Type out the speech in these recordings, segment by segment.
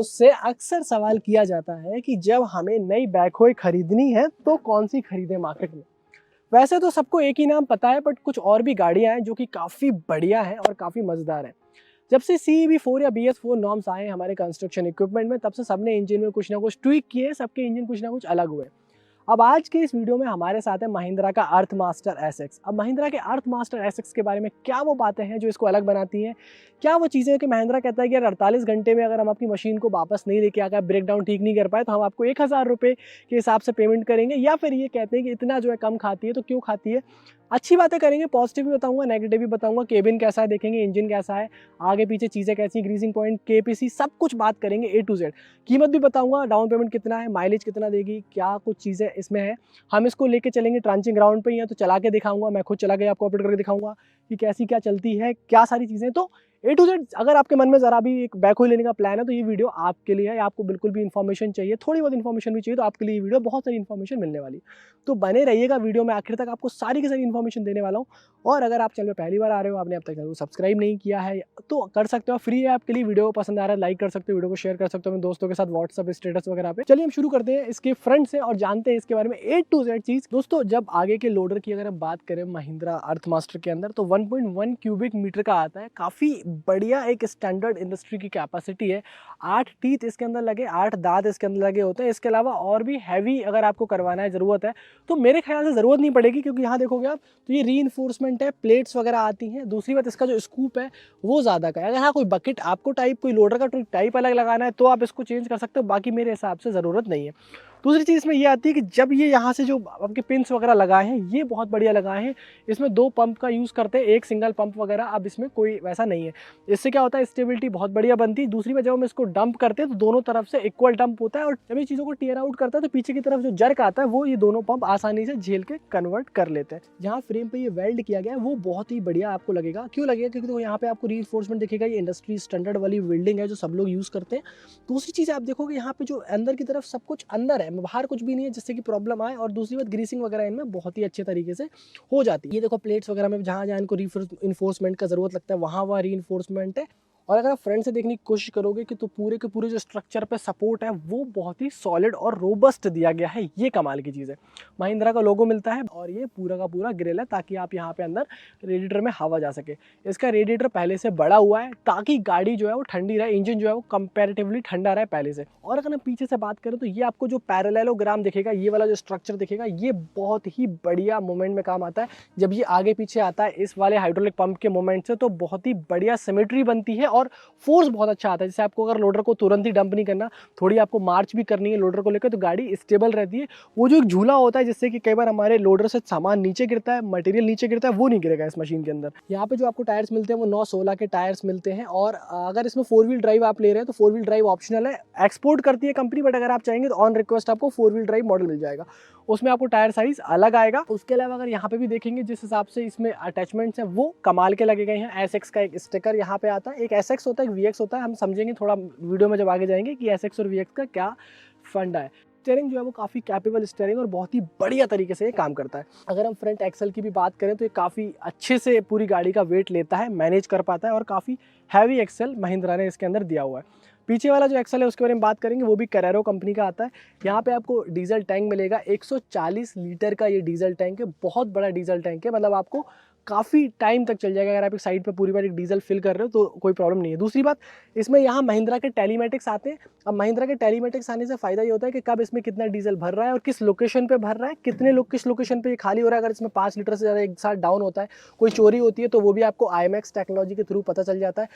मुझसे अक्सर सवाल किया जाता है कि जब हमें नई बैकहो खरीदनी है तो कौन सी खरीदें मार्केट में। वैसे तो सबको एक ही नाम पता है, बट कुछ और भी गाड़ियां हैं जो कि काफ़ी बढ़िया हैं और काफ़ी मज़ेदार हैं। जब से CEV4 या BS4 नॉर्म्स आए हैं हमारे कंस्ट्रक्शन इक्विपमेंट में, तब से सबने इंजन में कुछ ना कुछ ट्विक किए, सबके इंजन कुछ ना कुछ अलग हुए। अब आज के इस वीडियो में हमारे साथ है महिंद्रा का अर्थमास्टर SX। अब महिंद्रा के अर्थमास्टर SX के बारे में क्या वो बातें हैं जो इसको अलग बनाती हैं, क्या वो चीज़ें कि महिंद्रा कहता है कि यार 48 घंटे में अगर हम आपकी मशीन को वापस नहीं लेके आ गए, ब्रेक डाउन ठीक नहीं कर पाए, तो हम आपको 1000 रुपये के हिसाब से पेमेंट करेंगे, या फिर ये कहते हैं कि इतना जो है कम खाती है तो क्यों खाती है। अच्छी बातें करेंगे, पॉजिटिव भी बताऊंगा, नेगेटिव भी बताऊंगा, केबिन कैसा है देखेंगे, इंजन कैसा है, आगे पीछे चीज़ें कैसी हैं, ग्रीसिंग पॉइंट, KPC, सब कुछ बात करेंगे A to Z। कीमत भी बताऊंगा, डाउन पेमेंट कितना है, माइलेज कितना देगी, क्या कुछ चीज़ें इसमें है। हम इसको लेके चलेंगे ट्रांचिंग ग्राउंड पे ही है तो चला के दिखाऊंगा, मैं खुद चला के आपको ऑपरेट करके दिखाऊंगा कि कैसी क्या चलती है, क्या सारी चीज़ें। तो A to Z अगर आपके मन में ज़रा भी एक बैकहो लेने का प्लान है तो ये वीडियो आपके लिए है। आपको बिल्कुल भी इन्फॉर्मेशन चाहिए, थोड़ी बहुत इन्फॉर्मेशन भी चाहिए, तो आपके लिए ये वीडियो बहुत सारी इन्फॉर्मेशन मिलने वाली। तो बने रहिएगा वीडियो में आखिर तक, आपको सारी की सारी इन्फॉर्मेशन देने वाला हूँ। और अगर आप चैनल पे पहली बार आ रहे हो, आपने अब तक चैनल को सब्सक्राइब नहीं किया है तो कर सकते हो, फ्री है आपके लिए। वीडियो पसंद आ रहा है लाइक कर सकते हो, वीडियो को शेयर कर सकते हो अपने दोस्तों के साथ व्हाट्सएप स्टेटस वगैरह पे। चलिए हम शुरू करते हैं इसके फ्रंट से और जानते हैं इसके बारे में A to Z चीज़। दोस्तों, जब आगे के लोडर की अगर हम बात करें महिंद्रा अर्थमास्टर के अंदर, तो 1.1 क्यूबिक मीटर का आता है। काफ़ी बढ़िया एक स्टैंडर्ड इंडस्ट्री की कैपेसिटी है। 8 टीथ इसके अंदर लगे, 8 दांत इसके अंदर लगे होते हैं। इसके अलावा और भी हैवी अगर आपको करवाना है, ज़रूरत है तो मेरे ख्याल से ज़रूरत नहीं पड़ेगी, क्योंकि यहाँ देखोगे आप तो ये रीइंफोर्समेंट है, प्लेट्स वगैरह आती हैं। दूसरी बात, इसका जो स्कूप है वो ज़्यादा का है। अगर हाँ कोई बकेट आपको टाइप, कोई लोडर का टाइप अलग लगाना है तो आप इसको चेंज कर सकते हो, बाकी मेरे हिसाब से ज़रूरत नहीं है। दूसरी चीज़ इसमें ये आती है कि जब ये यहाँ से जो आपके पिंस वगैरह लगाए हैं ये बहुत बढ़िया लगाए हैं। इसमें 2 पंप का यूज़ करते हैं, एक सिंगल पंप वगैरह अब इसमें कोई वैसा नहीं है। इससे क्या होता है, स्टेबिलिटी बहुत बढ़िया बनती है। दूसरी बात, जब हम इसको डंप करते हैं तो दोनों तरफ से इक्वल डंप होता है, और जब ये चीज़ों को टीयर आउट करता है तो पीछे की तरफ जो जर्क आता है वो ये दोनों पंप आसानी से झेल के कन्वर्ट कर लेते हैं। जहाँ फ्रेम पे ये वेल्ड किया गया है वो बहुत ही बढ़िया आपको लगेगा। क्यों लगेगा? क्योंकि तो यहाँ पे आपको रीइंफोर्समेंट दिखेगा। ये इंडस्ट्री स्टैंडर्ड वाली वेल्डिंग है जो सब लोग यूज़ करते हैं। दूसरी चीज़ आप देखोगे यहाँ पे जो अंदर की तरफ सब कुछ अंदर है, बाहर कुछ भी नहीं है जिससे कि प्रॉब्लम आए। और दूसरी बात, ग्रीसिंग वगैरह इनमें बहुत ही अच्छे तरीके से हो जाती है। ये देखो प्लेट्स वगैरह में जहाँ जहाँ इनको रीइंफोर्समेंट का जरूरत लगता है वहाँ रीइंफोर्समेंट है। और अगर आप फ्रंट से देखने की कोशिश करोगे कि तो पूरे के पूरे जो स्ट्रक्चर पे सपोर्ट है वो बहुत ही सॉलिड और रोबस्ट दिया गया है। ये कमाल की चीज़ है। महिंद्रा का लोगो मिलता है और ये पूरा का पूरा ग्रिल है ताकि आप यहाँ पे अंदर रेडिएटर में हवा जा सके। इसका रेडिएटर पहले से बड़ा हुआ है ताकि गाड़ी जो है वो ठंडी रहे, इंजन जो है वो कंपैरेटिवली ठंडा रहे पहले से। और अगर हम पीछे से बात करें तो ये आपको जो पैरेललोग्राम दिखेगा, ये वाला जो स्ट्रक्चर दिखेगा, ये बहुत ही बढ़िया मोमेंट में काम आता है। जब ये आगे पीछे आता है इस वाले हाइड्रोलिक पंप के मोमेंट से, तो बहुत ही बढ़िया सिमेट्री बनती है और फोर्स बहुत अच्छा आता है। जैसे आपको अगर लोडर को तुरंत ही डंप नहीं करना, थोड़ी आपको मार्च भी करनी है लोडर को लेकर, तो गाड़ी स्टेबल रहती है। वो जो एक झूला होता है जिससे कि कई बार हमारे लोडर से सामान नीचे गिरता है, मटेरियल नीचे गिरता है, वो नहीं गिरेगा इस मशीन के अंदर। यहाँ पे जो आपको टायर्स मिलते हैं वो 9-16 के टायर्स मिलते हैं। और अगर इसमें 4 व्हील ड्राइव आप ले रहे हैं तो 4 व्हील ड्राइव ऑप्शनल है, एक्सपोर्ट करती है कंपनी, बट अगर आप चाहेंगे तो ऑन रिक्वेस्ट आपको 4 व्हील ड्राइव मॉडल मिल जाएगा। उसमें आपको टायर साइज अलग आएगा। उसके अलावा अगर यहाँ पे भी देखेंगे जिस हिसाब से इसमें अटैचमेंट्स हैं वो कमाल के लगे गए हैं। SX का एक स्टिकर यहाँ पे आता है, एक SX होता है, एक VX होता है। हम समझेंगे थोड़ा वीडियो में जब आगे जाएंगे कि SX और VX का क्या फंडा है। स्टीयरिंग जो है वो काफ़ी कैपेबल स्टीयरिंग और बहुत ही बढ़िया तरीके से ये काम करता है। अगर हम फ्रंट एक्सल की भी बात करें तो ये काफ़ी अच्छे से पूरी गाड़ी का वेट लेता है, मैनेज कर पाता है, और काफ़ी हैवी एक्सल महिंद्रा ने इसके अंदर दिया हुआ है। पीछे वाला जो एक्सल है उसके बारे में बात करेंगे, वो भी कैरेरो कंपनी का आता है। यहाँ पे आपको डीजल टैंक मिलेगा, 140 लीटर का ये डीजल टैंक है, बहुत बड़ा डीजल टैंक है। मतलब आपको काफ़ी टाइम तक चल जाएगा। अगर आप एक साइड पे पूरी बार एक डीजल फिल कर रहे हो तो कोई प्रॉब्लम नहीं है। दूसरी बात, इसमें यहाँ महिंद्रा के टेलीमेटिक्स आते हैं। अब महिंद्रा के टेलीमेटिक्स आने से फ़ायदा ये होता है कि कब इसमें कितना डीजल भर रहा है और किस लोकेशन पे भर रहा है, कितने लोग किस लोकेशन पे ये खाली हो रहा है। अगर इसमें 5 लीटर से ज़्यादा एक साथ डाउन होता है, कोई चोरी होती है, तो वो भी आपको IMEX टेक्नोलॉजी के थ्रू पता चल जाता है।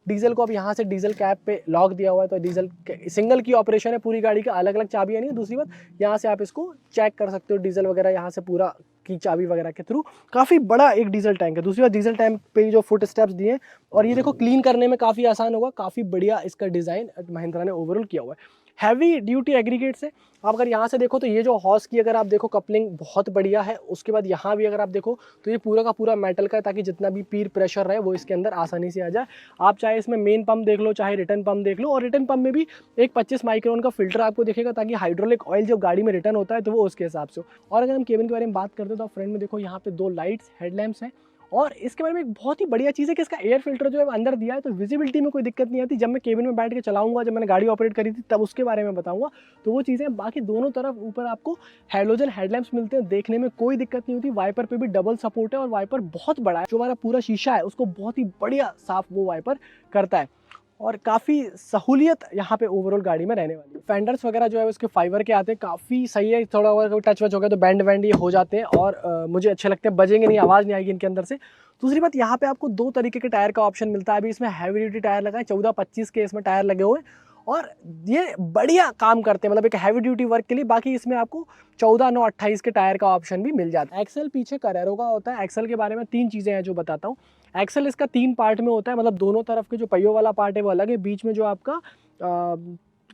डीजल को अब यहाँ से डीजल कैप पे लॉक दिया हुआ है, तो डीजल सिंगल की ऑपरेशन है पूरी गाड़ी का, अलग अलग चाबियाँ नहीं है। दूसरी बात, यहाँ से आप इसको चेक कर सकते हो डीजल वगैरह यहाँ से पूरा की चाबी वगैरह के थ्रू। काफ़ी बड़ा एक डीजल टैंक है। दूसरी बात, डीजल टैंक पे जो फुट स्टेप्स दिए, और ये देखो क्लीन करने में काफ़ी आसान होगा। काफ़ी बढ़िया इसका डिज़ाइन महिंद्रा ने ओवरऑल किया हुआ है। हैवी ड्यूटी एग्रीगेट्स है। आप अगर यहाँ से देखो तो ये जो हॉर्स की अगर आप देखो कपलिंग बहुत बढ़िया है। उसके बाद यहाँ भी अगर आप देखो तो ये पूरा का पूरा मेटल का है, ताकि जितना भी पीर प्रेशर रहे वो इसके अंदर आसानी से आ जाए। आप चाहे इसमें मेन पंप देख लो, चाहे रिटर्न पंप देख लो, और रिटर्न पंप में भी एक 25 माइक्रोन का फिल्टर आपको दिखेगा, ताकि हाइड्रोलिक ऑयल जब गाड़ी में रिटर्न होता है तो वो उसके हिसाब से। और अगर हम केबिन के बारे में बात करते हैं तो फ्रंट में देखो यहाँ पे 2 लाइट्स हेडलैम्प्स हैं, और इसके बारे में एक बहुत ही बढ़िया चीज़ है कि इसका एयर फिल्टर जो है अंदर दिया है, तो विजिबिलिटी में कोई दिक्कत नहीं आती। जब मैं केबिन में बैठ के चलाऊंगा, जब मैंने गाड़ी ऑपरेट करी थी तब उसके बारे में बताऊंगा, तो वो चीज़ें। बाकी दोनों तरफ ऊपर आपको हैलोजन हेडलैम्प्स मिलते हैं, देखने में कोई दिक्कत नहीं होती। वाइपर पे भी डबल सपोर्ट है और वाइपर बहुत बड़ा है, जो हमारा पूरा शीशा है उसको बहुत ही बढ़िया साफ वो वाइपर करता है और काफ़ी सहूलियत यहाँ पे ओवरऑल गाड़ी में रहने वाली है। फेंडर्स वगैरह जो है उसके फाइबर के आते हैं, काफ़ी सही है। थोड़ा अगर टच वच हो गया तो बैंड वैंड ये हो जाते हैं और मुझे अच्छे लगते हैं, बजेंगे नहीं, आवाज़ नहीं आएगी इनके अंदर से। दूसरी बात, यहाँ पे आपको 2 तरीके के टायर का ऑप्शन मिलता है। अभी इसमें हैवी ड्यूटी टायर लगा है, 14-25 के इसमें टायर लगे हुए हैं और ये बढ़िया काम करते हैं, मतलब एक हैवी ड्यूटी वर्क के लिए। बाकी इसमें आपको 14-9-28 के टायर का ऑप्शन भी मिल जाता है। एक्सेल पीछे कैरेरो का होता है। एक्सेल के बारे में 3 चीज़ें हैं जो बताता हूँ। एक्सेल इसका 3 पार्ट में होता है, मतलब दोनों तरफ के जो पहियों वाला पार्ट है वो अलग है, बीच में जो आपका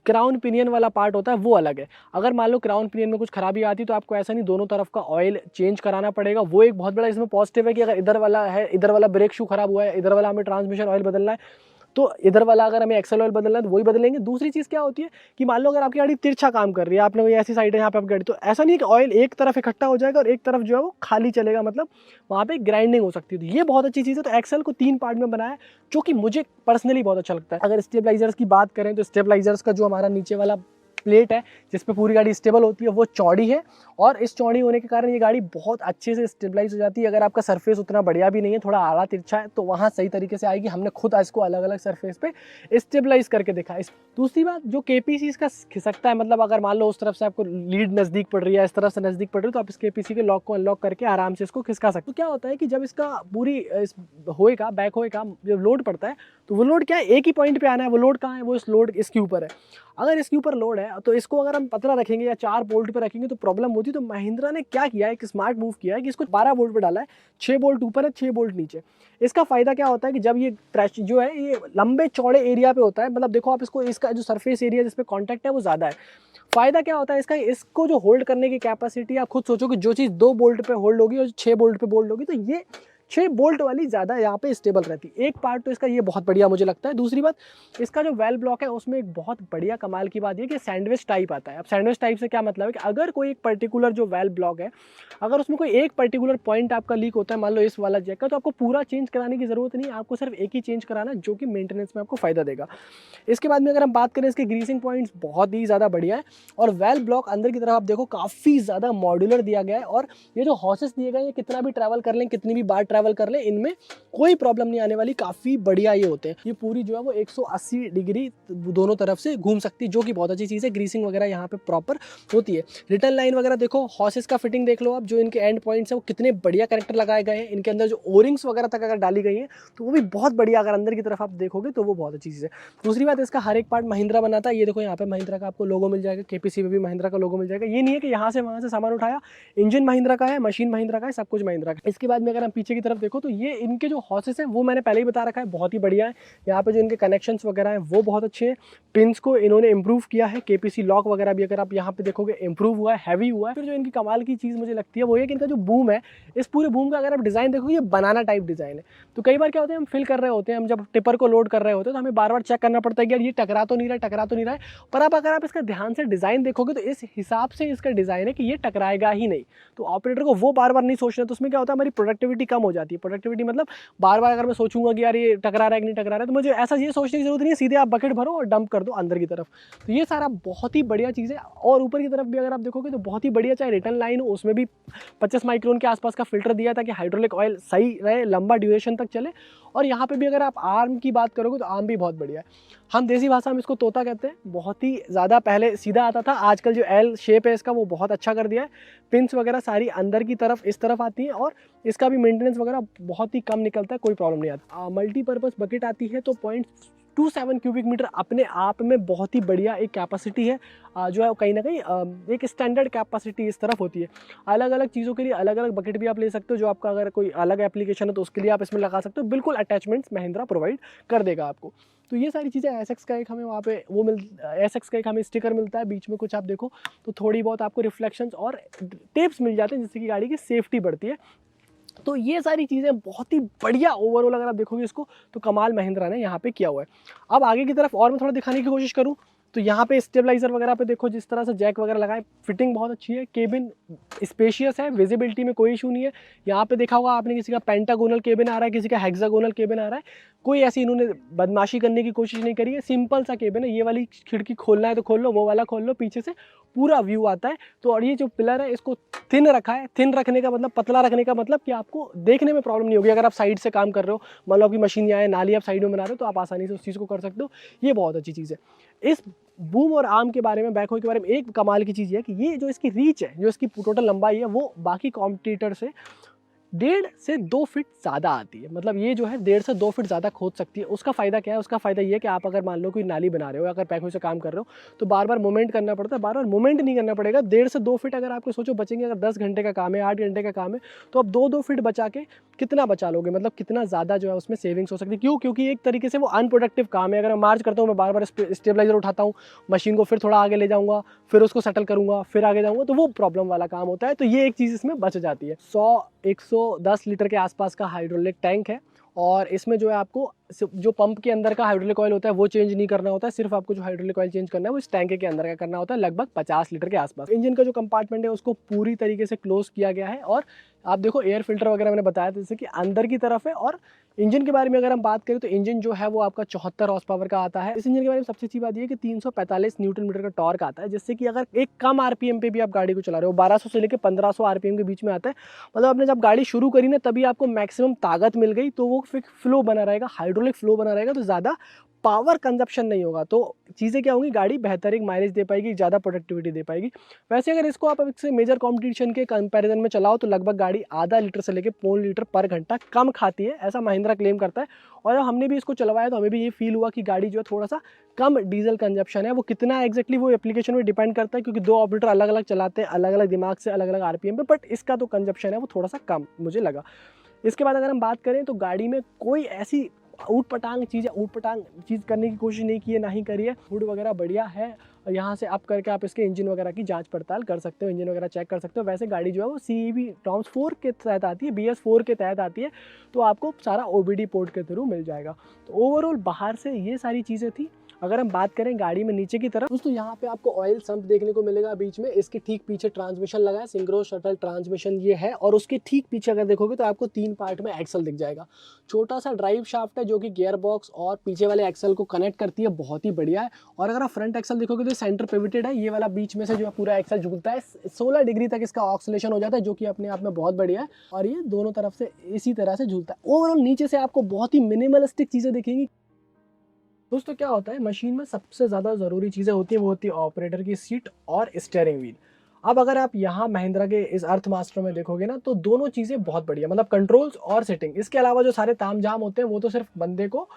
क्राउन पिनियन वाला पार्ट होता है वो अलग है। अगर मान लो क्राउन पिनियन में कुछ खराबी आती तो आपको ऐसा नहीं, दोनों तरफ का ऑयल चेंज कराना पड़ेगा। वो एक बहुत बड़ा इसमें पॉजिटिव है कि अगर इधर वाला है, इधर वाला ब्रेक शू खराब हुआ है, इधर वाला हमें ट्रांसमिशन ऑयल बदलना है, तो इधर वाला अगर हमें एक्सेल ऑयल बदलना है तो वही बदलेंगे। दूसरी चीज़ क्या होती है कि मान लो अगर आपकी गाड़ी तिरछा काम कर रही है, आपने कोई ऐसी साइड है यहाँ पे आपकी गाड़ी, तो ऐसा नहीं है कि ऑयल एक तरफ इकट्ठा हो जाएगा और एक तरफ जो है वो खाली चलेगा, मतलब वहाँ पे ग्राइंडिंग हो सकती है। तो ये बहुत अच्छी चीज़ है। तो एक्सेल को 3 पार्ट में बनाया है, जो कि मुझे पर्सनली बहुत अच्छा लगता है। अगर स्टेबलाइजर्स की बात करें तो स्टेबलाइजर्स का जो हमारा नीचे वाला प्लेट है जिसपे पूरी गाड़ी स्टेबल होती है वो चौड़ी है और इस चौड़ी होने के कारण ये गाड़ी बहुत अच्छे से स्टेबलाइज हो जाती है। अगर आपका सरफेस उतना बढ़िया भी नहीं है, थोड़ा आड़ा तिरछा है, तो वहाँ सही तरीके से आएगी। हमने खुद इसको अलग अलग सरफेस पे स्टेबलाइज करके देखा है। दूसरी बात, जो केपीसी इसका खिसकता है, मतलब अगर मान लो उस तरफ से आपको लीड नज़दीक पड़ रही है, इस तरफ से नज़दीक पड़ रही है, तो आप इस केपीसी के लॉक को अनलॉक करके आराम से इसको खिसका सकते हो। तो क्या होता है कि जब इसका पूरी होए का बैक होए का जब लोड पड़ता है, तो वो लोड क्या है, एक ही पॉइंट पे आना है। वो लोड कहाँ है, वो इस लोड इसके ऊपर है। अगर इसके ऊपर लोड है तो इसको अगर हम पतला रखेंगे या 4 बोल्ट पे रखेंगे तो प्रॉब्लम होती है। तो महिंद्रा ने क्या किया है, एक स्मार्ट मूव किया है कि इसको 12 बोल्ट पे डाला है, 6 बोल्ट ऊपर है, 6 बोल्ट नीचे। इसका फायदा क्या होता है कि जब ये प्रेशर जो है ये लंबे चौड़े एरिया पे होता है, मतलब देखो आप इसको, इसका जो सरफेस एरिया जिस पे कॉन्टैक्ट है वो ज़्यादा है। फायदा क्या होता है इसका, इसको जो होल्ड करने की कैपेसिटी, आप खुद सोचो कि जो चीज़ 2 बोल्ट पे होल्ड होगी और 6 बोल्ट पे होल्ड होगी, तो ये 6 बोल्ट वाली ज़्यादा यहाँ पे स्टेबल रहती है। एक पार्ट तो इसका ये बहुत बढ़िया मुझे लगता है। दूसरी बात, इसका जो वेल ब्लॉक है उसमें एक बहुत बढ़िया कमाल की बात ये कि सैंडविच टाइप आता है। अब सैंडविच टाइप से क्या मतलब है कि अगर कोई एक पर्टिकुलर जो वेल ब्लॉक है, अगर उसमें कोई एक पर्टिकुलर पॉइंट आपका लीक होता है, मान लो इस वाला जैक का, तो आपको पूरा चेंज कराने की ज़रूरत नहीं है, आपको सिर्फ एक ही चेंज कराना है, जो कि मेंटेनेंस में आपको फ़ायदा देगा। इसके बाद में अगर हम बात करें, इसके ग्रीसिंग पॉइंट्स बहुत ही ज़्यादा बढ़िया है और वेल ब्लॉक अंदर की तरफ आप देखो काफ़ी ज़्यादा मॉड्यूलर दिया गया है। और ये जो हॉसेस दिए गए हैं, कितना भी ट्रैवल कर लें, कितनी भी बार ट्रैवल कर लें, इनमें कोई प्रॉब्लम नहीं आने वाली। काफ़ी बढ़िया ये होते हैं। ये पूरी जो है वो 180 डिग्री दोनों तरफ से घूम सकती है, जो कि बहुत अच्छी चीज़ है। ग्रीसिंग वगैरह यहाँ पे प्रॉपर होती है। रिटर्न लाइन वगैरह देखो, हॉसेस का फिटिंग देख लो आप, जो इनके एंड पॉइंट्स है वो कितने बढ़िया कनेक्टर लगाए गए हैं। इनके अंदर जो ओरिंग्स वगैरह तक अगर डाली गई है तो वो भी बहुत बढ़िया, अगर अंदर की तरफ आप देखोगे तो वो बहुत अच्छी चीज़ है। दूसरी बात, इसका हर एक पार्ट महिंद्रा बनाता है। ये देखो यहाँ पे महिंद्रा का आपको लोगो मिल जाएगा, केपीसी पे भी महिंद्रा का लोगो मिल जाएगा। ये नहीं है कि यहाँ से वहाँ से सामान उठाया, इंजन महिंद्रा का है, मशीन महिंद्रा का है, सब कुछ महिंद्रा का। इसके बाद में अगर हम पीछे की तरफ देखो तो ये इनके जो हॉसेस हैं वो मैंने पहले ही बता रखा है, बहुत ही बढ़िया है। यहाँ पे जो इनके कनेक्शंस वगैरह हैं वो बहुत अच्छे हैं। पिंस को इन्होंने इंप्रूव किया है। केपीसी लॉक वगैरह भी अगर आप यहाँ पे देखोगे इंप्रूव हुआ है, हैवी हुआ है। फिर जो इनकी कमाल की चीज़ मुझे लगती है वो है कि इनका जो बूम है, इस पूरे बूम का अगर आप डिज़ाइन देखोगे, ये बनाना टाइप डिज़ाइन है। तो कई बार क्या होता है, हम फिल कर रहे होते हैं, हम जब टिपर को लोड कर रहे होते हैं तो हमें बार बार चेक करना पड़ता है कि यार ये टकरा तो नहीं रहा है। पर अब अगर आप इसका ध्यान से डिज़ाइन देखोगे तो इस हिसाब से इसका डिज़ाइन है कि ये टकराएगा ही नहीं। तो ऑपरेटर को वो बार बार नहीं सोचना, तो उसमें क्या होता है, हमारी प्रोडक्टिविटी कम हो जाती है। प्रोडक्टिविटी मतलब बार बार अगर मैं सोचूंगा कि यार ये टकरा रहा है कि नहीं टकरा रहा है, तो मुझे ऐसा ये सोचने की जरूरत नहीं है, सीधे आप बकेट भरो और डंप कर दो अंदर की तरफ। तो ये सारा बहुत ही बढ़िया चीज़ है। और ऊपर की तरफ भी अगर आप देखोगे तो बहुत ही बढ़िया, चाहे रिटर्न लाइन हो, उसमें भी 25 माइक्रोन के आसपास का फिल्टर दिया ताकि हाइड्रोलिक ऑयल सही रहे, लंबा ड्यूरेशन तक चले। और यहाँ पे भी अगर आप आर्म की बात करोगे तो आर्म भी बहुत बढ़िया है। हम देसी भाषा में इसको तोता कहते हैं। बहुत ही ज़्यादा पहले सीधा आता था, आजकल जो एल शेप है इसका वो बहुत अच्छा कर दिया है। पिंस वगैरह सारी अंदर की तरफ इस तरफ आती हैं और इसका भी मेंटेनेंस वगैरह बहुत ही कम निकलता है, कोई प्रॉब्लम नहीं आता। मल्टीपर्पज़ बकेट आती है तो 0.27 क्यूबिक मीटर अपने आप में बहुत ही बढ़िया एक कैपेसिटी है। जो है कहीं ना कहीं एक स्टैंडर्ड कैपेसिटी इस तरफ होती है। अलग अलग चीज़ों के लिए अलग अलग बकेट भी आप ले सकते हो, जो आपका अगर कोई अलग एप्लीकेशन है तो उसके लिए आप इसमें लगा सकते हो। बिल्कुल अटैचमेंट्स महिंद्रा प्रोवाइड कर देगा आपको। तो ये सारी चीज़ें, एसएक्स का एक हमें वहाँ पे एसएक्स का एक हमें स्टिकर मिलता है, बीच में कुछ आप देखो तो थोड़ी बहुत आपको रिफ्लेक्शंस और टेप्स मिल जाते हैं, जिससे कि गाड़ी की सेफ्टी बढ़ती है। तो ये सारी चीज़ें बहुत ही बढ़िया ओवरऑल अगर आप देखोगे इसको तो कमाल महिंद्रा ने यहाँ पे किया हुआ है। अब आगे की तरफ और मैं थोड़ा दिखाने की कोशिश करूँ तो यहाँ पे स्टेबलाइजर वगैरह पे देखो जिस तरह से जैक वगैरह लगाए, फिटिंग बहुत अच्छी है, केबिन स्पेशियस है, विजिबिलिटी में कोई इशू नहीं है। यहाँ पे देखा होगा आपने किसी का पेंटागोनल केबिन आ रहा है, किसी का हेक्सागोनल केबिन आ रहा है, कोई ऐसी इन्होंने बदमाशी करने की कोशिश नहीं करी है, सिंपल सा केबिन है। ये वाली खिड़की खोलना है तो खोल लो, वो वाला खोल लो, पीछे से पूरा व्यू आता है। तो और ये जो पिलर है इसको थिन रखा है, थिन रखने का मतलब, पतला रखने का मतलब कि आपको देखने में प्रॉब्लम नहीं होगी। अगर आप साइड से काम कर रहे हो, मान लो आपकी मशीन यहाँ है, नाली आप साइड में बना रहे हो, तो आप आसानी से उस चीज़ को कर सकते हो। ये बहुत अच्छी चीज़ है। इस बूम और आर्म के बारे में, बैकहो के बारे में एक कमाल की चीज़ है कि ये जो इसकी रीच है, जो इसकी टोटल लंबाई है, वो बाकी कॉम्पिटिटर से 1.5 से 2 फीट ज़्यादा आती है। मतलब ये जो है 1.5 से 2 फीट ज़्यादा खोद सकती है। उसका फ़ायदा क्या है? उसका फ़ायदा ये है कि आप अगर मान लो कोई नाली बना रहे हो, अगर बैकहो से काम कर रहे हो, तो बार बार मूवमेंट करना पड़ता है। बार बार मूवमेंट नहीं करना पड़ेगा। 1.5 से 2 फीट अगर आपको सोचो बचेंगे, अगर 10 घंटे का काम है, 8 घंटे का काम है, तो आप 2-2 फीट बचा के कितना बचा लोगे? मतलब कितना ज़्यादा जो है उसमें सेविंग्स हो सकती है। क्यों? क्योंकि एक तरीके से वो अनप्रोडक्टिव काम है। अगर मैं मार्च करता हूँ, मैं बार बार स्टेबलाइजर उठाता हूँ, मशीन को फिर थोड़ा आगे ले जाऊँगा, फिर उसको सेटल करूँगा, फिर आगे जाऊँगा, तो वो प्रॉब्लम वाला काम होता है। तो ये एक चीज़ इसमें बच जाती है। 100-110 लीटर के आसपास का हाइड्रोलिक टैंक है, और इसमें जो है आपको जो पंप के अंदर का हाइड्रोलिक ऑयल होता है वो चेंज नहीं करना होता है। सिर्फ आपको जो हाइड्रोलिक ऑयल चेंज करना है वो इस टैंक के अंदर का करना होता है, लगभग 50 लीटर के आसपास। इंजन का जो कंपार्टमेंट है उसको पूरी तरीके से क्लोज किया गया है, और आप देखो एयर फिल्टर वगैरह मैंने बताया जैसे कि अंदर की तरफ है। और इंजन के बारे में अगर हम बात करें तो इंजन जो है वो आपका 74 हॉर्स पावर का आता है। इस इंजन के बारे में सबसे अच्छी बात ये है कि 345 न्यूटन मीटर का टॉर्क आता है, जिससे कि अगर एक कम आरपीएम पे भी आप गाड़ी को चला रहे हो, 1200 से लेकर 1500 आरपीएम के बीच में आता है, मतलब आपने जब गाड़ी शुरू करी ना तभी आपको मैक्सिमम ताकत मिल गई, तो वो फिर फ्लो बना रहेगा, हाइड्रोलिक फ्लो बना रहेगा, तो ज़्यादा पावर कंजप्शन नहीं होगा। तो चीज़ें क्या होंगी, गाड़ी बेहतरीन माइलेज दे पाएगी, ज़्यादा प्रोडक्टिविटी दे पाएगी। वैसे अगर इसको आप इससे मेजर कॉम्पिटिशन के कंपैरिजन में चलाओ तो लगभग गाड़ी आधा लीटर से लेकर 1.5 लीटर पर घंटा कम खाती है, ऐसा महिंद्रा क्लेम करता है। और जब हमने भी इसको चलवाया तो हमें भी ये फील हुआ कि गाड़ी जो है थोड़ा सा कम डीजल कंजप्शन है। वो कितना एग्जैक्टली वो एप्लीकेशन में डिपेंड करता है, क्योंकि 2 ऑपरेटर अलग अलग चलाते हैं, अलग अलग दिमाग से, अलग अलग आरपीएम पे, बट इसका तो कंजप्शन है वो थोड़ा सा कम मुझे लगा। इसके बाद अगर हम बात करें तो गाड़ी में कोई ऐसी ऊट पटांग चीज़ करने की कोशिश नहीं की है, ना ही करी है। हुड वगैरह बढ़िया है, और यहाँ से अप करके आप इसके इंजन वगैरह की जांच पड़ताल कर सकते हो, इंजन वगैरह चेक कर सकते हो। वैसे गाड़ी जो है वो CEV टॉम्स 4 के तहत आती है, BS 4 के तहत आती है, तो आपको सारा OBD पोर्ट के थ्रू मिल जाएगा। तो ओवरऑल बाहर से ये सारी चीज़ें थी। अगर हम बात करें गाड़ी में नीचे की तरफ, दोस्तों यहाँ पे आपको ऑयल सम्प देखने को मिलेगा बीच में। इसके ठीक पीछे ट्रांसमिशन लगा है, सिंक्रो शटल ट्रांसमिशन ये है, और उसके ठीक पीछे अगर देखोगे तो आपको 3 पार्ट में एक्सल दिख जाएगा। छोटा सा ड्राइव शाफ्ट है जो कि गियर बॉक्स और पीछे वाले एक्सल को कनेक्ट करती है, बहुत ही बढ़िया है। और अगर आप फ्रंट एक्सल देखोगे तो सेंटर पिविटेड है, ये वाला बीच में से जो है पूरा एक्सल झूलता है, 16 डिग्री तक इसका ऑक्सीलेशन हो जाता है, जो कि अपने आप में बहुत बढ़िया है। और ये दोनों तरफ से इसी तरह से झूलता है। ओवरऑल नीचे से आपको बहुत ही मिनिमलिस्टिक चीज़ें दिखेंगी। दोस्तों क्या होता है, मशीन में सबसे ज़्यादा ज़रूरी चीज़ें होती हैं, वो होती है ऑपरेटर की सीट और स्टीयरिंग व्हील। अब अगर आप यहाँ महिंद्रा के इस अर्थ मास्टर में देखोगे ना, तो दोनों चीज़ें बहुत बढ़िया, मतलब कंट्रोल्स और सेटिंग। इसके अलावा जो सारे तामझाम होते हैं वो तो सिर्फ बंदे को,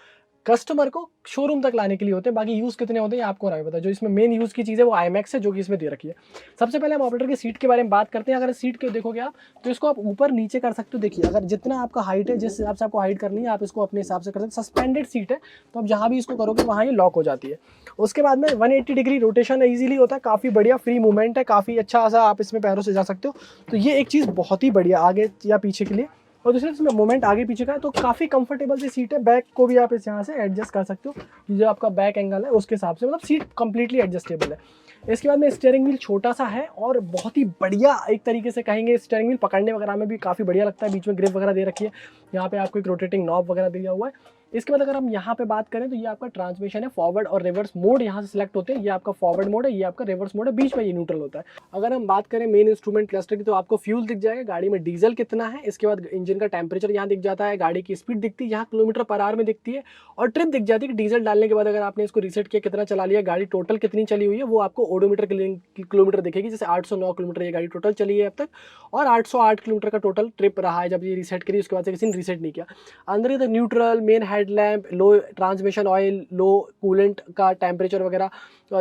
कस्टमर को शोरूम तक लाने के लिए होते हैं। बाकी यूज़ कितने होते हैं आपको नहीं पता। जो इसमें मेन यूज़ की चीज़ है वो IMAX है, जो कि इसमें दे रखी है। सबसे पहले हम ऑपरेटर की सीट के बारे में बात करते हैं। अगर सीट के देखोगे आप तो इसको आप ऊपर नीचे कर सकते हो। देखिए अगर जितना आपका हाइट है, जिस हिसाब से आपको हाइट करनी है, आप इसको अपने हिसाब से कर सकते हो। सस्पेंडेड सीट है, तो आप जहाँ भी इसको करोगे वहाँ ये लॉक हो जाती है। उसके बाद में 180 डिग्री रोटेशन ईजिली होता है, काफ़ी बढ़िया फ्री मूवमेंट है, काफ़ी अच्छा सा आप इसमें पैरों से जा सकते हो। तो ये एक चीज़ बहुत ही बढ़िया आगे या पीछे के लिए। और दूसरा इसमें मोमेंट आगे पीछे का है, तो काफ़ी कंफर्टेबल सी सीट है। बैक को भी आप इस यहाँ से एडजस्ट कर सकते हो, जो आपका बैक एंगल है उसके हिसाब से, मतलब सीट कंप्लीटली एडजस्टेबल है। इसके बाद में स्टीयरिंग व्हील छोटा सा है और बहुत ही बढ़िया, एक तरीके से कहेंगे स्टीयरिंग व्हील पकड़ने वगैरह में भी काफ़ी बढ़िया लगता है। बीच में ग्रिप वगैरह दे रखी है, यहाँ पे आपको एक रोटेटिंग नॉब वगैरह दिया हुआ है। इसके बाद अगर हम यहाँ पे बात करें तो ये आपका ट्रांसमिशन है, फॉरवर्ड और रिवर्स मोड यहाँ से सिलेक्ट होते हैं। ये आपका फॉरवर्ड मोड है, ये आपका रिवर्स मोड है, बीच में ये न्यूट्रल होता है। अगर हम बात करें मेन इंस्ट्रूमेंट क्लस्टर की, तो आपको फ्यूल दिख जाएगा, गाड़ी में डीजल कितना है। इसके बाद इंजन का टेम्परेचर यहाँ दिख जाता है, गाड़ी की स्पीड दिखती है यहाँ किलोमीटर पर आवर में दिखती है, और ट्रिप दिख जाती है कि डीजल डालने के बाद अगर आपने इसको रीसेट किया, कितना चला लिया, गाड़ी टोटल कितनी चली हुई है, वो आपको ओडोमीटर किलोमीटर दिखेगी। जैसे 809 किलोमीटर ये गाड़ी टोटल चली है अब तक, और 808 किलोमीटर का टोटल ट्रिप रहा है जब ये रीसेट करी, उसके बाद से किसी ने रीसेट नहीं किया। अंदर इधर न्यूट्रल, मेन हेडलैम्प, लो ट्रांसमिशन ऑयल, लो कूलेंट का टेम्परेचर वगैरह,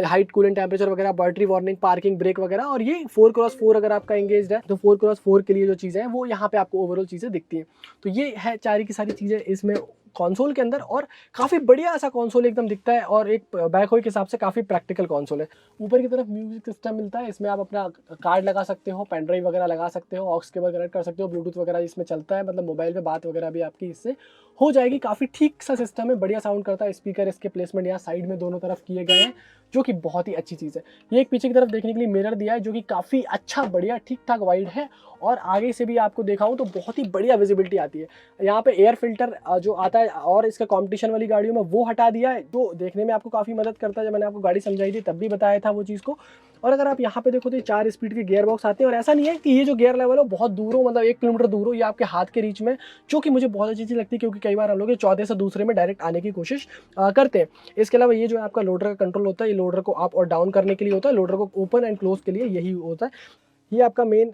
हाइट कूलेंट टेम्परेचर वगैरह, बैटरी वार्निंग, पार्किंग ब्रेक वगैरह। और ये 4x4 अगर आपका एंगेज्ड है तो 4x4 के लिए जो चीज़ें हैं वो यहाँ पे आपको ओवरऑल चीज़ें दिखती हैं। तो ये है सारी की सारी चीज़ें इसमें कंसोल के अंदर, और काफ़ी बढ़िया ऐसा कंसोल एकदम दिखता है और एक बैकहो के हिसाब से काफ़ी प्रैक्टिकल कंसोल है। ऊपर की तरफ म्यूजिक सिस्टम मिलता है, इसमें आप अपना कार्ड लगा सकते हो, पेन ड्राइव वगैरह लगा सकते हो, ऑक्स केबल कनेक्ट कर सकते हो, ब्लूटूथ वगैरह इसमें चलता है, मतलब मोबाइल पे बात वगैरह भी आपकी इससे हो जाएगी। काफ़ी ठीक सा सिस्टम है, बढ़िया साउंड करता है। स्पीकर इसके प्लेसमेंट यहाँ साइड में दोनों तरफ किए गए हैं, जो कि बहुत ही अच्छी चीज़ है। ये एक पीछे की तरफ देखने के लिए मिरर दिया है, जो कि काफ़ी अच्छा बढ़िया ठीक ठाक वाइड है, और आगे से भी आपको दिखाऊं तो बहुत ही बढ़िया विजिबिलिटी आती है। यहाँ पे एयर फिल्टर जो आता है और इसका कंपटीशन वाली गाड़ियों में वो हटा दिया है, जो देखने में आपको काफ़ी मदद करता है। जब मैंने आपको गाड़ी समझाई थी तब भी बताया था वो चीज़ को। और अगर आप यहाँ पे देखो तो 4 स्पीड के गियर बॉक्स आते हैं, और ऐसा नहीं है कि ये जो गियर लेवल है बहुत दूर हो, मतलब 1 किलोमीटर दूर हो, ये आपके हाथ के रीच में, जो कि मुझे बहुत अच्छी चीज़ लगती है, क्योंकि कई बार हम लोग चौथे से दूसरे में डायरेक्ट आने की कोशिश करते हैं। इसके अलावा ये जो है आपका लोडर का कंट्रोल होता है, ये लोडर को अप और डाउन करने के लिए होता है, लोडर को ओपन एंड क्लोज के लिए यही होता है। ये आपका मेन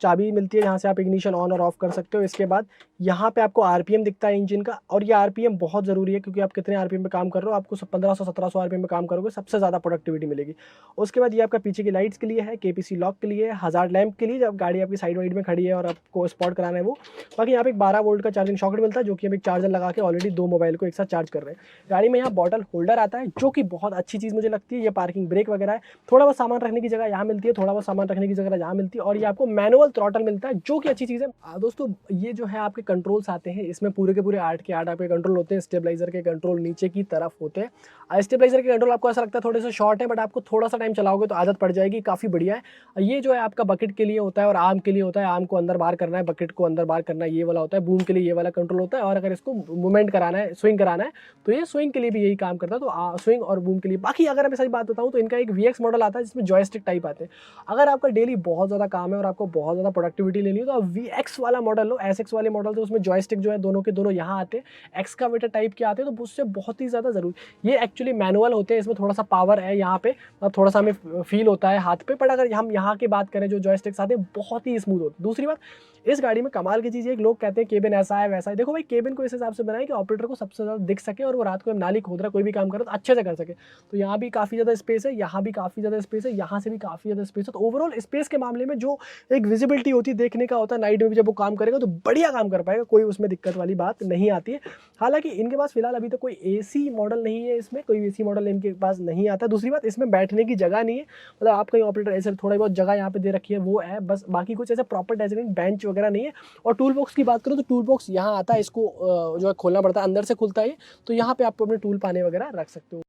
चाबी मिलती है, यहाँ से आप इग्निशन ऑन और ऑफ कर सकते हो। इसके बाद यहाँ पे आपको आरपीएम दिखता है इंजन का, और ये आरपीएम बहुत ज़रूरी है, क्योंकि आप कितने आरपीएम पे काम कर रहे हो, आपको 1500-1700 आरपीएम पे काम करोगे सबसे ज़्यादा प्रोडक्टिविटी मिलेगी। उसके बाद ये आपका पीछे की लाइट्स के लिए है, केपीसी लॉक के लिए, हज़ार्ड लैंप के लिए जब गाड़ी आपकी साइड वाइड में खड़ी है और आपको स्पॉट कराना है वो। बाकी यहाँ पे एक 12 वोल्ट का चार्जिंग सॉकेट मिलता है, जो कि हम एक चार्जर लगा के ऑलरेडी 2 मोबाइल को एक साथ चार्ज कर रहे हैं। गाड़ी में यहाँ बॉटल होल्डर आता है, जो कि बहुत अच्छी चीज़ मुझे लगती है। ये पार्किंग ब्रेक वगैरह है, थोड़ा बहुत सामान रखने की जगह यहाँ मिलती है, थोड़ा बहुत सामान रखने की जगह यहाँ मिलती है, और ये आपको मैनुअल थ्रॉटल मिलता है, जो कि अच्छी चीज़ है। दोस्तों ये जो है आपके कंट्रोल्स आते हैं, इसमें पूरे के पूरे 8 के 8 आपके कंट्रोल होते हैं। स्टेबलाइजर के कंट्रोल नीचे की तरफ होते हैं। स्टेबलाइजर के कंट्रोल आपको ऐसा लगता है थोड़े से शॉर्ट है, बट आपको थोड़ा सा टाइम चलाओगे तो आदत पड़ जाएगी, काफ़ी बढ़िया है। ये जो है आपका बकेट के लिए होता है और आर्म के लिए होता है। आर्म को अंदर बाहर करना है, बकेट को अंदर बाहर करना है, ये वाला होता है। बूम के लिए ये वाला कंट्रोल होता है, और अगर इसको मूवमेंट कराना है, स्विंग कराना है, तो ये स्विंग के लिए भी यही काम करता है। तो स्विंग और बूम के लिए। बाकी अगर मैं सही बात बताऊँ तो इनका एक VX मॉडल आता है, जिसमें जॉयस्टिक टाइप आते हैं। अगर आपका डेली बहुत ज़्यादा काम है और आपको बहुत ज़्यादा प्रोडक्टिविटी लेनी है, तो आप VX वाला मॉडल लो। SX वाले मॉडल तो उसमें जॉयस्टिक जो है दोनों के दोनों यहाँ आते हैं, एक्सकावेटर टाइप के आते हैं, तो उससे बहुत ही ज़्यादा ज़रूरी। ये एक्चुअली मैनुअल होते हैं, इसमें थोड़ा सा पावर है यहाँ पे, मतलब थोड़ा सा हमें फील होता है हाथ पे, बट अगर हम यहाँ की बात करें जो जॉयस्टिक्स आते हैं बहुत ही स्मूथ होते हैं। दूसरी बात, इस गाड़ी में कमाल की चीज़ है, लोग कहते हैं केबिन ऐसा है वैसा है। देखो भाई, केबिन को इस हिसाब से बनाए कि ऑपरेटर को सबसे ज़्यादा दिख सके, और वो रात को नाली खोद रहा है, कोई भी काम कर रहा है तो अच्छे से कर सके। तो यहाँ भी काफ़ी ज़्यादा स्पेस है, यहाँ भी काफ़ी ज़्यादा स्पेस है, यहाँ से भी काफ़ी ज़्यादा स्पेस है। तो ओवरऑल स्पेस के मामले में जो एक विजिबिलिटी होती है, देखने का होता है, नाइट में भी जब वो काम करेगा तो बढ़िया काम कर पाएगा, कोई उसमें दिक्कत वाली बात नहीं आती है। हालांकि इनके पास फिलहाल अभी तक कोई AC मॉडल नहीं है, इसमें कोई AC मॉडल इनके पास नहीं आता। दूसरी बात, इसमें बैठने की जगह नहीं है, मतलब आप कहीं ऑपरेटर ऐसे थोड़ी बहुत जगह यहाँ पे दे रखी है वो है बस, बाकी कुछ ऐसा प्रॉपर डेजिग्नेटेड बेंच वगैरह नहीं है। और टूल बॉक्स की बात करूँ तो टूल बॉक्स यहाँ आता है, इसको जो है खोलना पड़ता है, अंदर से खुलता है, तो यहाँ पे आप अपने टूल पाने वगैरह रख सकते हो।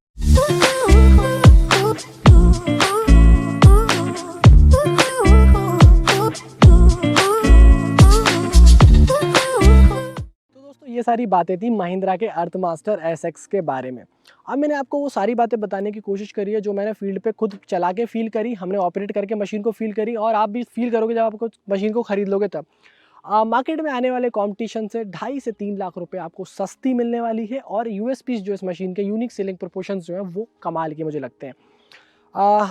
ये सारी बातें थी महिंद्रा के अर्थमास्टर SX के बारे में। अब मैंने आपको वो सारी बातें बताने की कोशिश करी है जो मैंने फील्ड पे खुद चला के फील करी, हमने ऑपरेट करके मशीन को फील करी, और आप भी फील करोगे जब आप मशीन को खरीद लोगे तब। मार्केट में आने वाले कंपटीशन से 2.5 से 3 लाख रुपए आपको सस्ती मिलने वाली है, और USPs जो इस मशीन के यूनिक सेलिंग प्रोपोर्शंस जो हैं वो कमाल के मुझे लगते हैं।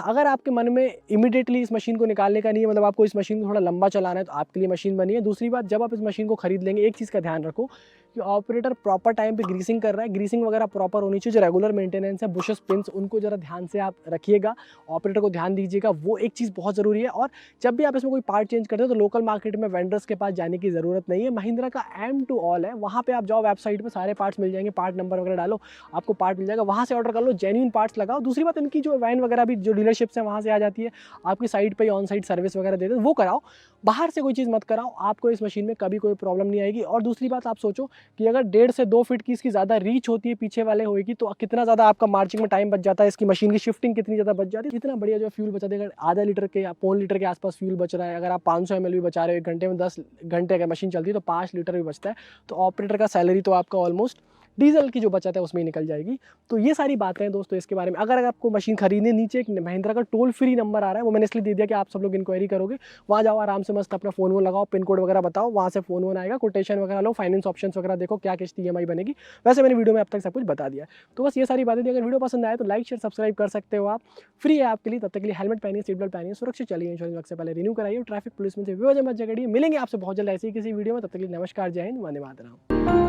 अगर आपके मन में इमीडिएटली इस मशीन को निकालने का नहीं है, मतलब आपको इस मशीन को थोड़ा लंबा चलाना है, तो आपके लिए मशीन बनी है। दूसरी बात, जब आप इस मशीन को खरीद लेंगे, एक चीज़ का ध्यान रखो कि ऑपरेटर प्रॉपर टाइम पे ग्रीसिंग कर रहा है, ग्रीसिंग वगैरह प्रॉपर होनी चाहिए। जो रेगुलर मेंटेनेंस है, बुशेस पिंस, उनको जरा ध्यान से आप रखिएगा, ऑपरेटर को ध्यान दीजिएगा, वो एक चीज़ बहुत ज़रूरी है। और जब भी आप इसमें कोई पार्ट चेंज करते हो तो लोकल मार्केट में वेंडर्स के पास जाने की ज़रूरत नहीं है। महिंद्रा का M to all है, वहाँ पर आप जाओ, वेबसाइट पर सारे पार्ट्स मिल जाएंगे, पार्ट नंबर वगैरह डालो, आपको पार्ट मिल जाएगा, वहाँ से ऑर्डर कर लो, जेन्युइन पार्ट्स लगाओ। दूसरी बात, इनकी जो वैन वगैरह भी जो डीलरशिप्स हैं वहाँ से आ जाती है, आपकी साइट पे ऑन साइट सर्विस वगैरह देते हैं, वो कराओ, बाहर से कोई चीज़ मत कराओ, आपको इस मशीन में कभी कोई प्रॉब्लम नहीं आएगी। और दूसरी बात, आप सोचो कि अगर 1.5 से 2 फीट की इसकी ज़्यादा रीच होती है पीछे वाले होएगी, तो कितना ज़्यादा आपका मार्चिंग में टाइम बच जाता है, इसकी मशीन की शिफ्टिंग कितनी ज़्यादा बच जाती है, कितना बढ़िया जो फ्यूल बचा देगा। आधा लीटर के या 1.25 लीटर के आसपास फ्यूल बच रहा है। अगर आप 500 ml भी बचा रहे हो, 1 घंटे में 10 घंटे अगर मशीन चलती है तो 5 लीटर भी बचता है। तो ऑपरेटर का सैलरी तो आपका ऑलमोस्ट डीजल की जो बचत है उसमें ही निकल जाएगी। तो ये सारी बातें हैं दोस्तों इसके बारे में। अगर आपको मशीन खरीदने, नीचे एक महिंद्रा का टोल फ्री नंबर आ रहा है, वो मैंने इसलिए दे दिया कि आप सब लोग इंक्वायरी करोगे, वहाँ जाओ, आराम से मस्त अपना फ़ोन लगाओ, पिन कोड वगैरह बताओ, वहाँ से फ़ोन आएगा, कोटेशन वगैरह लो, फाइनेंस ऑप्शंस वगैरह देखो, क्या किस्त EMI बनेगी। वैसे मैंने वीडियो में अब तक सब कुछ बता दिया। तो बस ये सारी बातें थी। अगर वीडियो पसंद आए तो लाइक शेयर सब्सक्राइब कर सकते हो आप, फ्री है आपके लिए। तब तक के लिए हेलमेट पहनिए, सीट बेल्ट पहनिए, सुरक्षित चलिए, इंश्योरेंस वक्त से पहले रिन्यू कराइए, ट्रैफिक पुलिस में से बेवजह मत झगड़िए। मिलेंगे आपसे बहुत जल्द ऐसी किसी वीडियो में, तब तक के लिए नमस्कार, जय हिंद, वंदे मातरम।